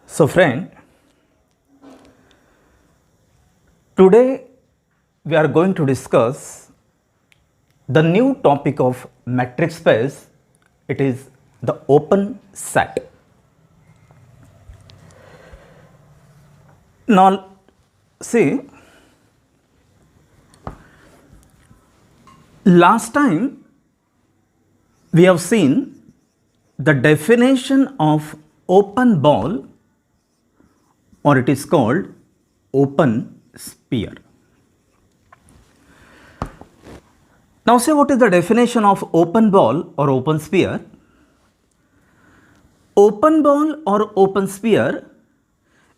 So friend, today we are going to discuss the new topic of metric space. It is the open set. Now see, last time we have seen the definition of open ball, or it is called open sphere. Now say, what is the definition of open ball or open sphere? Open ball or open sphere,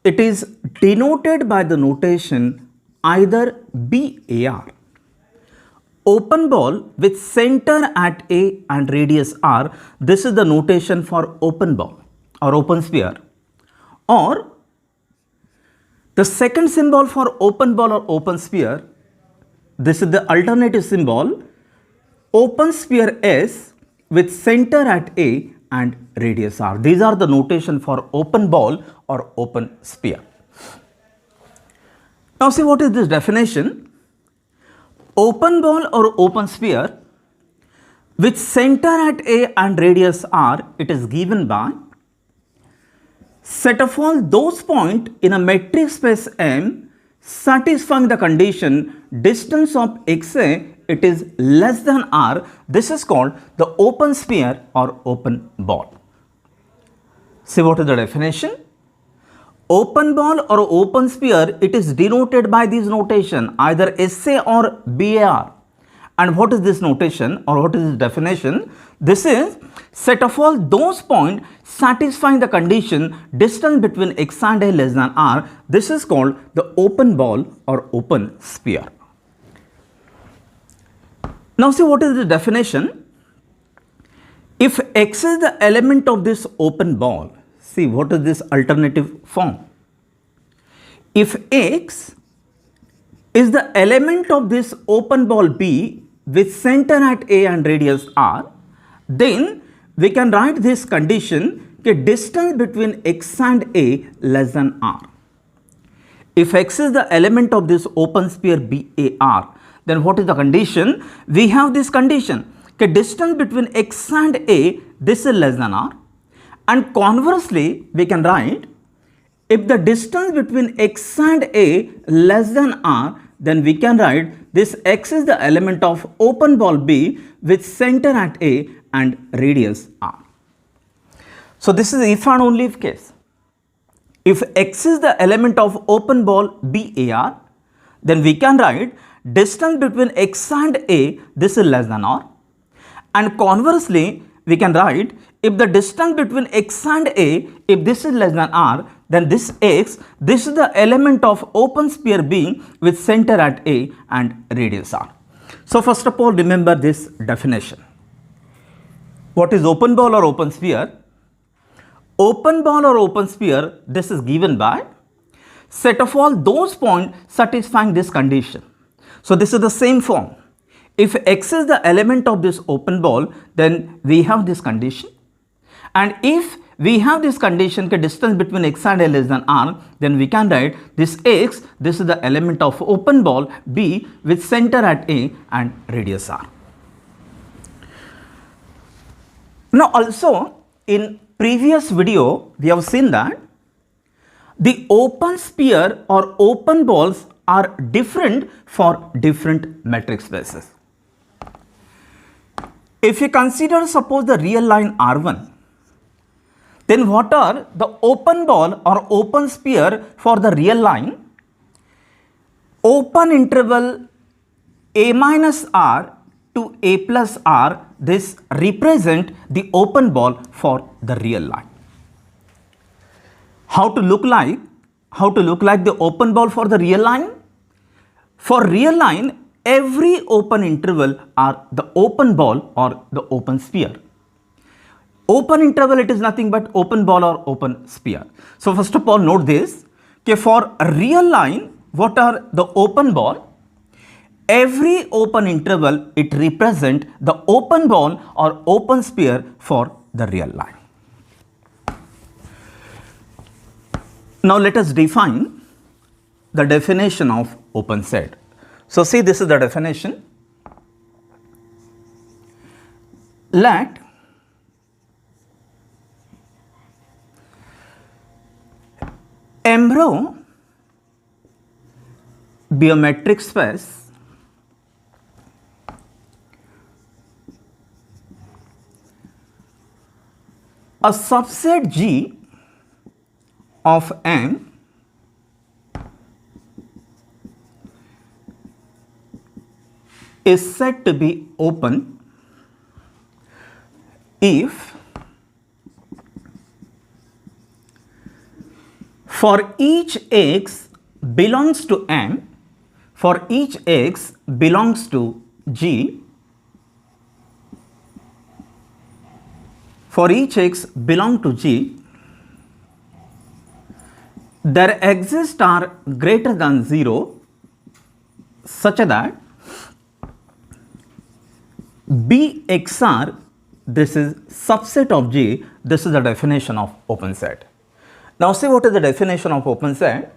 it is denoted by the notation either BAR. Open ball with center at A and radius R, this is the notation for open ball or open sphere. Or the second symbol for open ball or open sphere, this is the alternative symbol, open sphere S with center at A and radius R. These are the notation for open ball or open sphere. Now see, what is this definition? Open ball or open sphere with center at A and radius R, it is given by set of all those points in a metric space M satisfying the condition distance of XA, it is less than R. This is called the open sphere or open ball. See, what is the definition? Open ball or open sphere, it is denoted by this notation either SA or BAR. And what is this notation or what is this definition? This is set of all those points satisfying the condition distance between X and A less than R. This is called the open ball or open sphere. Now see, what is the definition? If X is the element of this open ball, see what is this alternative form? If X is the element of this open ball B with center at A and radius R, then we can write this condition, distance between X and A less than R. If X is the element of this open sphere BAR, then what is the condition? We have this condition, distance between X and A, this is less than R. And conversely, we can write, if the distance between X and A less than R, then we can write this X is the element of open ball B with center at A and radius R. So this is if and only if case. If X is the element of open ball BAR, then we can write distance between X and A, this is less than R. And conversely, we can write if the distance between X and A, if this is less than R, then this X, this is the element of open sphere B with center at A and radius R. So first of all, remember this definition. What is open ball or open sphere? Open ball or open sphere, this is given by set of all those points satisfying this condition. So this is the same form. If X is the element of this open ball, then we have this condition. And if we have this condition, distance between X and A less than R, then we can write this X, this is the element of open ball B with center at A and radius R. Now also in previous video, we have seen that the open sphere or open balls are different for different metric spaces. If you consider suppose the real line R1, then what are the open ball or open sphere for the real line? Open interval A minus R to A plus R, this represent the open ball for the real line. How to look like the open ball for the real line? For real line, every open interval are the open ball or the open sphere. Open interval, it is nothing but open ball or open sphere. So first of all, note this, for a real line, what are the open ball? every open interval it represent the open ball or open sphere for the real line. Now let us define the definition of open set. So see, this is the definition. Let M rho be a metric space a subset G of M is said to be open if for each x belongs to M, for each x belongs to G, for each x belong to G, there exists are greater than 0 such that Bxr, this is subset of G, this is the definition of open set. Now see what is the definition of open set.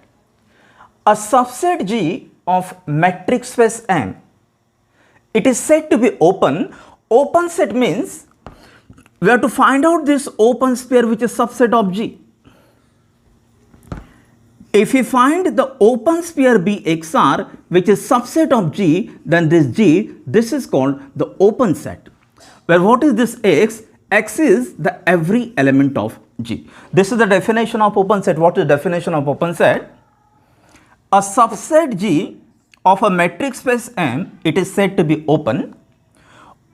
A subset G of metric space M, it is said to be open. Open set means we have to find out this open sphere which is subset of G. If we find the open sphere Bxr which is subset of G, then this G, this is called the open set. Where what is this X? X is the every element of G. This is the definition of open set. What is the definition of open set? A subset G of a metric space M, it is said to be open.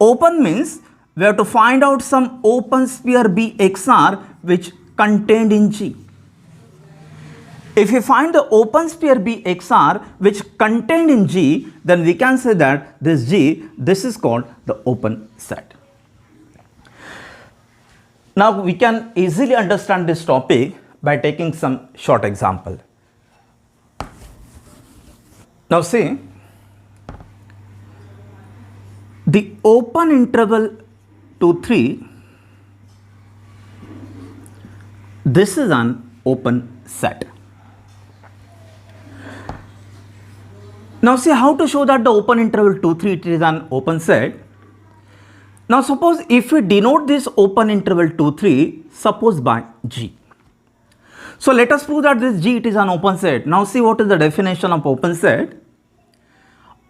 Open means we have to find out some open sphere Bxr which contained in G. If we find the open sphere Bxr which contained in G, then we can say that this G, this is called the open set. Now we can easily understand this topic by taking some short example. Now see, the open interval 2, 3, this is an open set. Now see how to show that the open interval 2, 3 it is an open set. Now suppose if we denote this open interval 2, 3, suppose by G. So let us prove that this G it is an open set. Now see what is the definition of open set.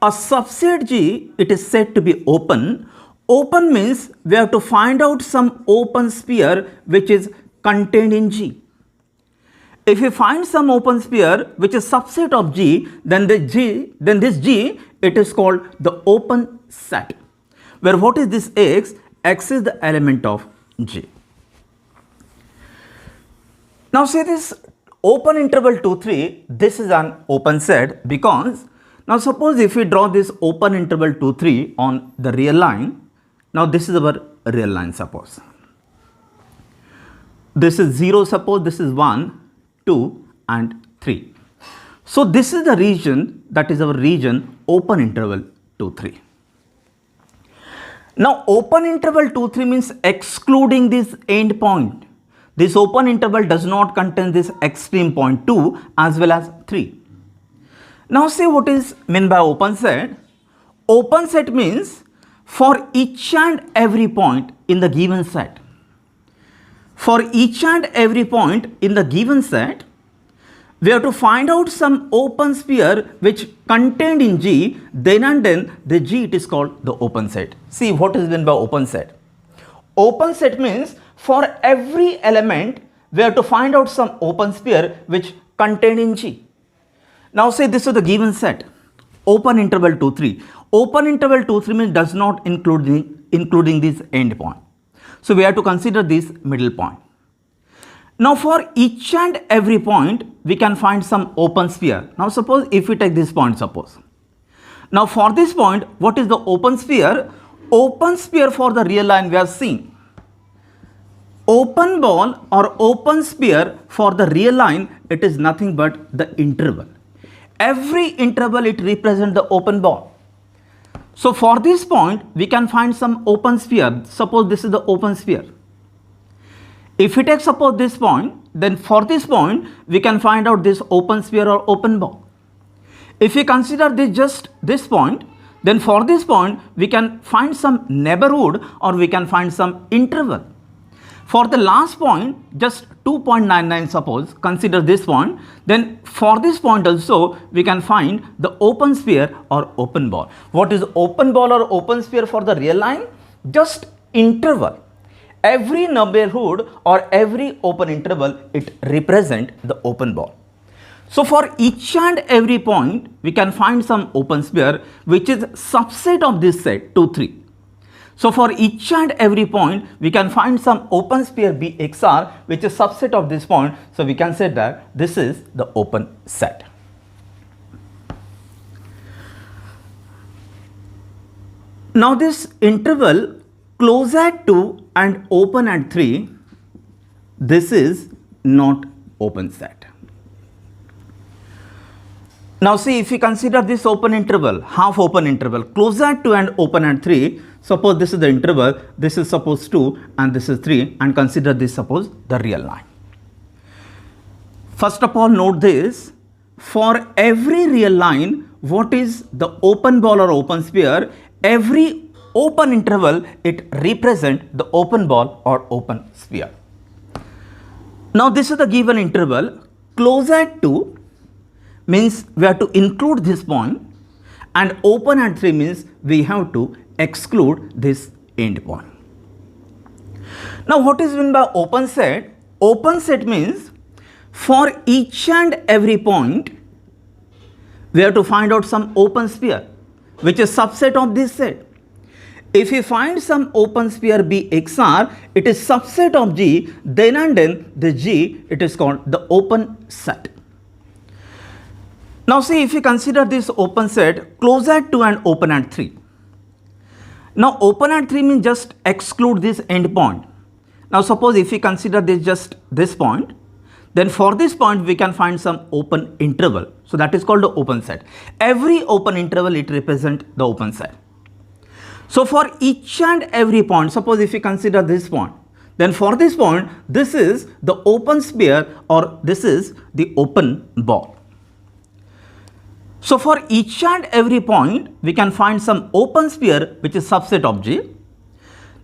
A subset G, it is said to be open. Open means we have to find out some open sphere which is contained in G. If we find some open sphere which is subset of G, then this G, it is called the open set. Where what is this X? X is the element of G. Now see this open interval 2, 3, this is an open set because now suppose if we draw this open interval 2, 3 on the real line, now this is our real line suppose. This is 0 suppose, this is 1, 2 and 3. So this is the region, that is our region open interval 2, 3. Now open interval 2, 3 means excluding this end point. This open interval does not contain this extreme point 2 as well as 3. Now see what is meant by open set. Open set means for each and every point in the given set. For each and every point in the given set, we have to find out some open sphere which contained in G, then and then the G it is called the open set. See what is meant by open set. Open set means for every element we have to find out some open sphere which contained in G. Now say this is the given set, open interval 2, 3. Open interval 2, 3 means does not including this end point. So we have to consider this middle point. Now for each and every point we can find some open sphere. Now suppose if we take this point suppose. Now for this point what is the open sphere? Open sphere for the real line we have seen. Open ball or open sphere for the real line, it is nothing but the interval. Every interval it represents the open ball. So for this point, we can find some open sphere. Suppose this is the open sphere. If we take suppose this point, then for this point, we can find out this open sphere or open ball. If we consider this just this point, then for this point, we can find some neighborhood or we can find some interval. For the last point, just 2.99 suppose, consider this point, then for this point also, we can find the open sphere or open ball. What is open ball or open sphere for the real line? Just interval. Every neighborhood or every open interval, it represents the open ball. So for each and every point, we can find some open sphere which is subset of this set 2, 3. So for each and every point, we can find some open sphere BXR which is subset of this point. So we can say that this is the open set. Now this interval close at 2 and open at 3, this is not open set. Now see, if we consider this open interval, half open interval, close at 2 and open at 3, suppose this is the interval, this is suppose 2 and this is 3, and consider this suppose the real line. First of all, note this, for every real line, what is the open ball or open sphere? Every open interval, it represents the open ball or open sphere. Now this is the given interval, close at 2 means we have to include this point, and open at 3 means we have to exclude this end point. Now what is meant by open set? Open set means for each and every point, we have to find out some open sphere which is subset of this set. If we find some open sphere BXR, it is subset of G, then and then the G, it is called the open set. Now see, if we consider this open set, close at 2 and open at 3. Now open at 3 means just exclude this end point. Now suppose if we consider this just this point, then for this point we can find some open interval. So that is called the open set. Every open interval, it represents the open set. So for each and every point, suppose if we consider this point, then for this point, this is the open sphere or this is the open ball. So for each and every point, we can find some open sphere which is subset of G.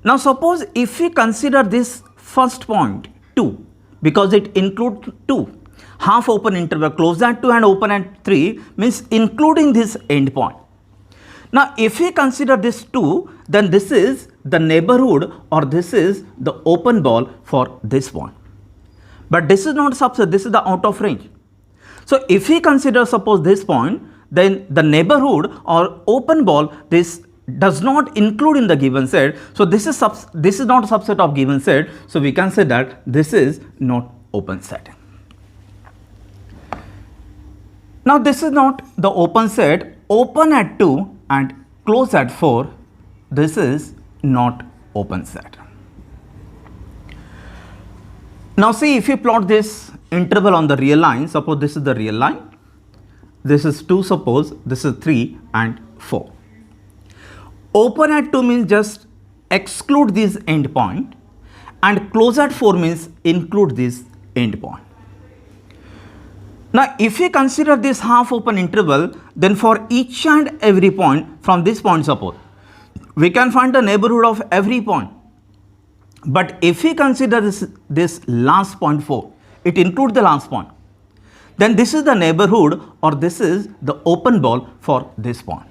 Now suppose if we consider this first point 2, because it includes 2, half open interval, close at 2 and open at 3 means including this end point. Now if we consider this 2, then this is the neighborhood or this is the open ball for this point. But this is not subset, this is the out of range. So if we consider suppose this point, then the neighborhood or open ball, this does not include in the given set. So this is not a subset of given set. So we can say that this is not open set. Now this is not the open set, open at 2 and close at 4, this is not open set. Now see, if you plot this interval on the real line, suppose this is the real line, this is 2, suppose this is 3 and 4. Open at 2 means just exclude this end point, and close at 4 means include this end point. Now if we consider this half open interval, then for each and every point from this point suppose, we can find the neighborhood of every point. But if we consider this last point 4, it includes the last point, then this is the neighborhood or this is the open ball for this point.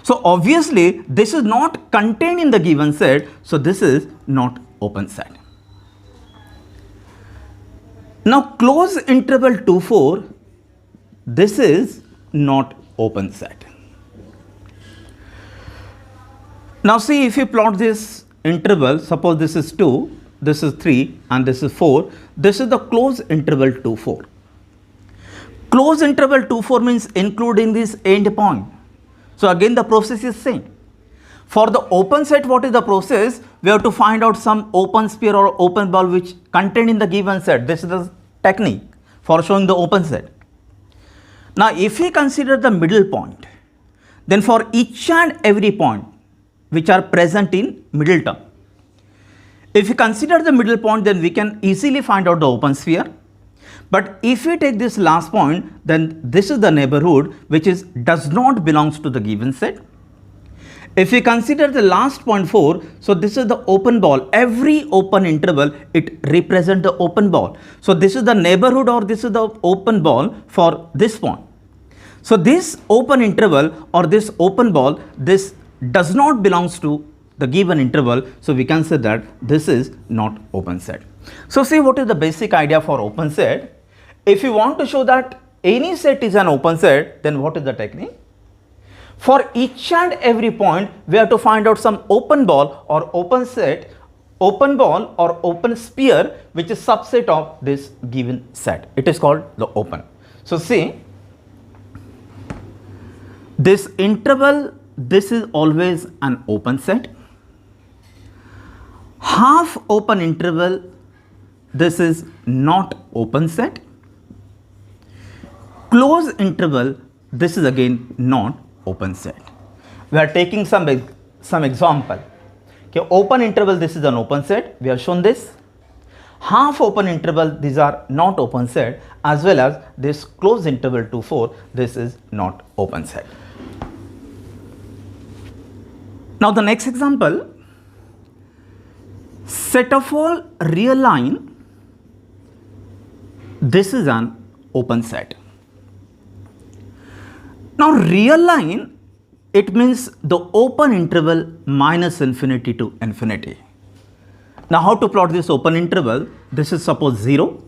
So obviously this is not contained in the given set, so this is not open set. Now close interval 2, 4, this is not open set. Now see, if you plot this interval, suppose this is 2, this is 3 and this is 4, this is the close interval 2, 4. Close interval 2, 4 means including this end point. So again the process is same. For the open set, what is the process? We have to find out some open sphere or open ball which contained in the given set. This is the technique for showing the open set. Now if we consider the middle point, then for each and every point which are present in middle term, if you consider the middle point, then we can easily find out the open sphere. But if we take this last point, then this is the neighborhood which does not belongs to the given set. If we consider the last point 4, so this is the open ball. Every open interval, it represents the open ball. So this is the neighborhood, or this is the open ball for this point. So this open interval or this open ball, this does not belongs to the given interval. So we can say that this is not open set. So see, what is the basic idea for open set? If you want to show that any set is an open set, then what is the technique? For each and every point, we have to find out some open ball or open set, open ball or open sphere, which is subset of this given set. It is called the open. So see, this interval, this is always an open set. Half open interval, this is not open set. Close interval, this is again not open set. We are taking some example. Okay, open interval, this is an open set. We have shown this. Half open interval, these are not open set, as well as this close interval 2, 4, this is not open set. Now the next example, set of all real line, this is an open set. Now real line, it means the open interval minus infinity to infinity. Now how to plot this open interval? This is suppose 0,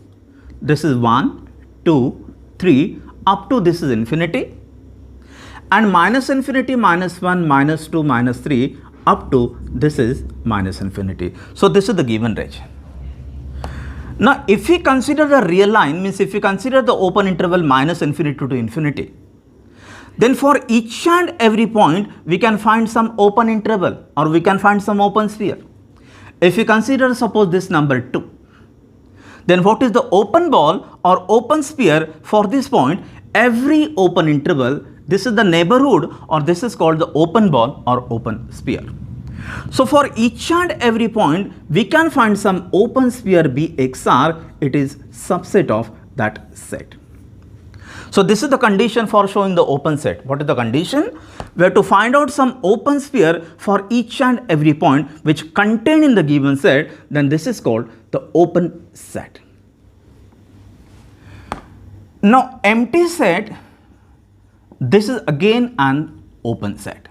this is 1, 2, 3, up to this is infinity, and minus infinity, minus 1, minus 2, minus 3, up to this is minus infinity. So this is the given range. Now if we consider the real line, means if we consider the open interval minus infinity to infinity, then for each and every point we can find some open interval or we can find some open sphere. If we consider suppose this number 2, then what is the open ball or open sphere for this point? Every open interval, this is the neighborhood, or this is called the open ball or open sphere. So for each and every point we can find some open sphere BXR, it is subset of that set. So this is the condition for showing the open set. What is the condition? We have to find out some open sphere for each and every point which contain in the given set, then this is called the open set. Now empty set, this is again an open set.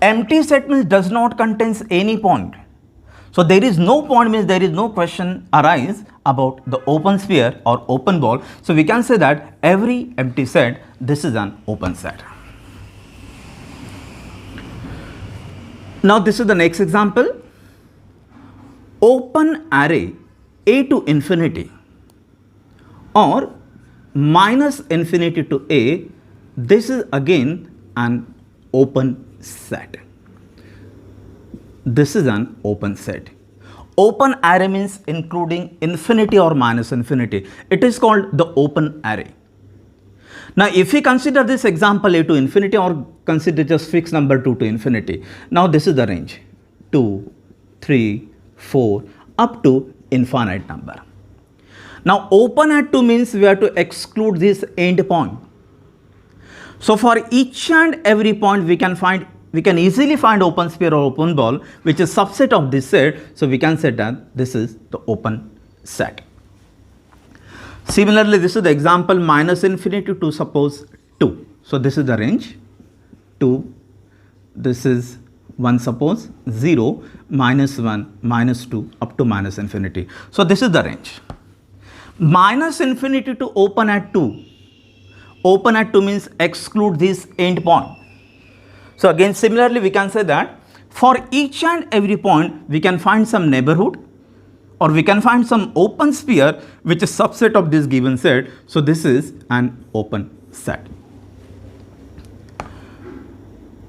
Empty set means does not contains any point. So there is no point, means there is no question arise about the open sphere or open ball. So we can say that every empty set, this is an open set. Now this is the next example. Open array A to infinity or minus infinity to A, this is again an open set. This is an open set. Open array means including infinity or minus infinity. It is called the open array. Now if we consider this example A to infinity or consider just fixed number 2 to infinity. Now this is the range 2, 3, 4 up to infinite number. Now open at 2 means we have to exclude this end point. So for each and every point we can easily find open sphere or open ball which is subset of this set. So we can say that this is the open set. Similarly, this is the example minus infinity to suppose 2. So this is the range 2, this is 1 suppose 0, minus 1, minus 2 up to minus infinity. So this is the range. Minus infinity to open at 2. Open at 2 means exclude this end point. So again similarly we can say that for each and every point we can find some neighborhood or we can find some open sphere which is subset of this given set. So this is an open set.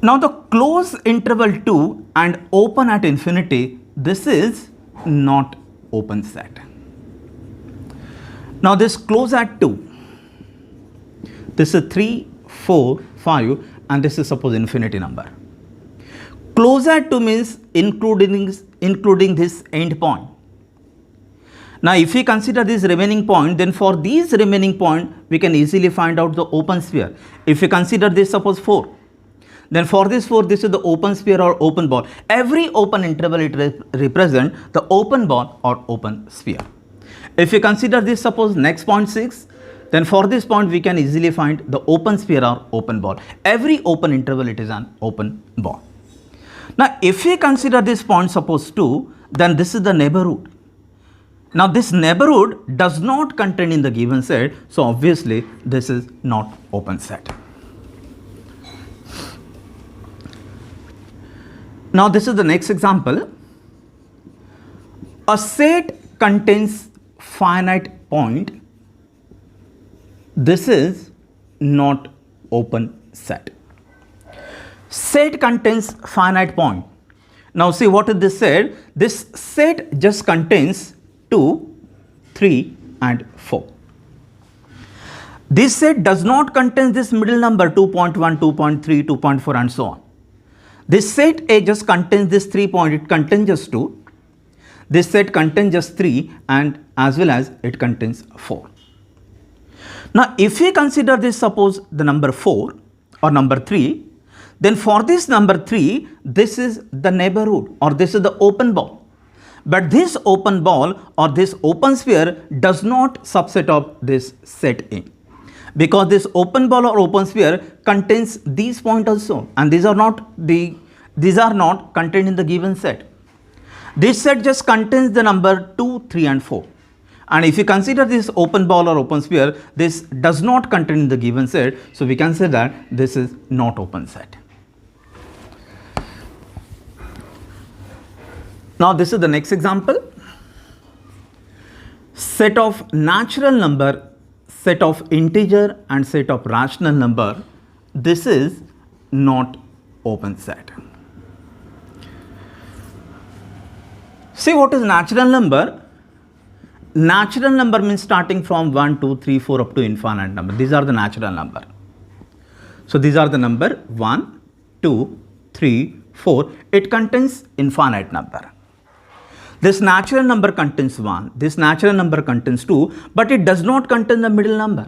Now the close interval 2 and open at infinity, this is not open set. Now this close at 2, this is 3, 4, 5 and this is suppose infinity number. Closer to means including this end point. Now if we consider this remaining point, then for these remaining point we can easily find out the open sphere. If we consider this suppose 4, then for this 4 this is the open sphere or open ball. Every open interval it represent the open ball or open sphere. If we consider this suppose next point 6, then for this point we can easily find the open sphere or open ball. Every open interval it is an open ball. Now if we consider this point suppose 2, then this is the neighborhood. Now this neighborhood does not contain in the given set, so obviously this is not open set. Now this is the next example. A set contains finite point. This is not open set. Set contains finite point. Now see what is this set? This set just contains 2, 3 and 4. This set does not contain this middle number 2.1, 2.3, 2.4 and so on. This set A just contains this 3 point, it contains just 2. This set contains just 3 and as well as it contains 4. Now if we consider this suppose the number 4 or number 3, then for this number 3, this is the neighborhood or this is the open ball. But this open ball or this open sphere does not subset of this set A, because this open ball or open sphere contains these points also, and these are not contained in the given set. This set just contains the number 2, 3 and 4. And if you consider this open ball or open sphere, this does not contain in the given set, so we can say that this is not open set. Now this is the next example. Set of natural number, set of integer and set of rational number. This is not open set. See what is natural number? Natural number means starting from 1, 2, 3, 4 up to infinite number. These are the natural number. So these are the number 1, 2, 3, 4. It contains infinite number. This natural number contains 1, this natural number contains 2, but it does not contain the middle number.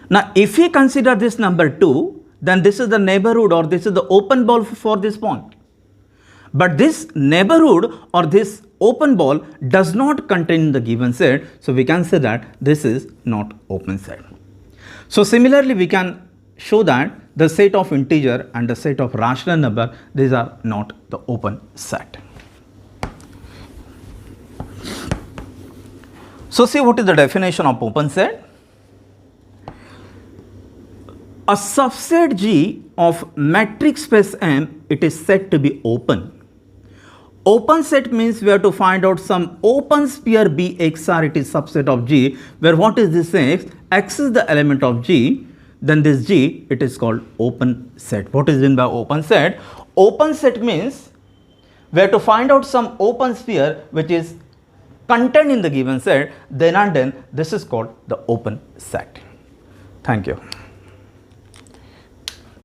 Now if we consider this number 2, then this is the neighborhood or this is the open ball for this point. But this neighborhood or this open ball does not contain the given set, so we can say that this is not open set. So similarly we can show that the set of integer and the set of rational number, these are not the open set. So see what is the definition of open set. A subset G of metric space M, it is said to be open. Open set means we have to find out some open sphere B XR, it is subset of G, where what is this X? X is the element of G, then this G, it is called open set. What is meant by open set? Open set means we have to find out some open sphere which is contained in the given set, then and then this is called the open set. Thank you.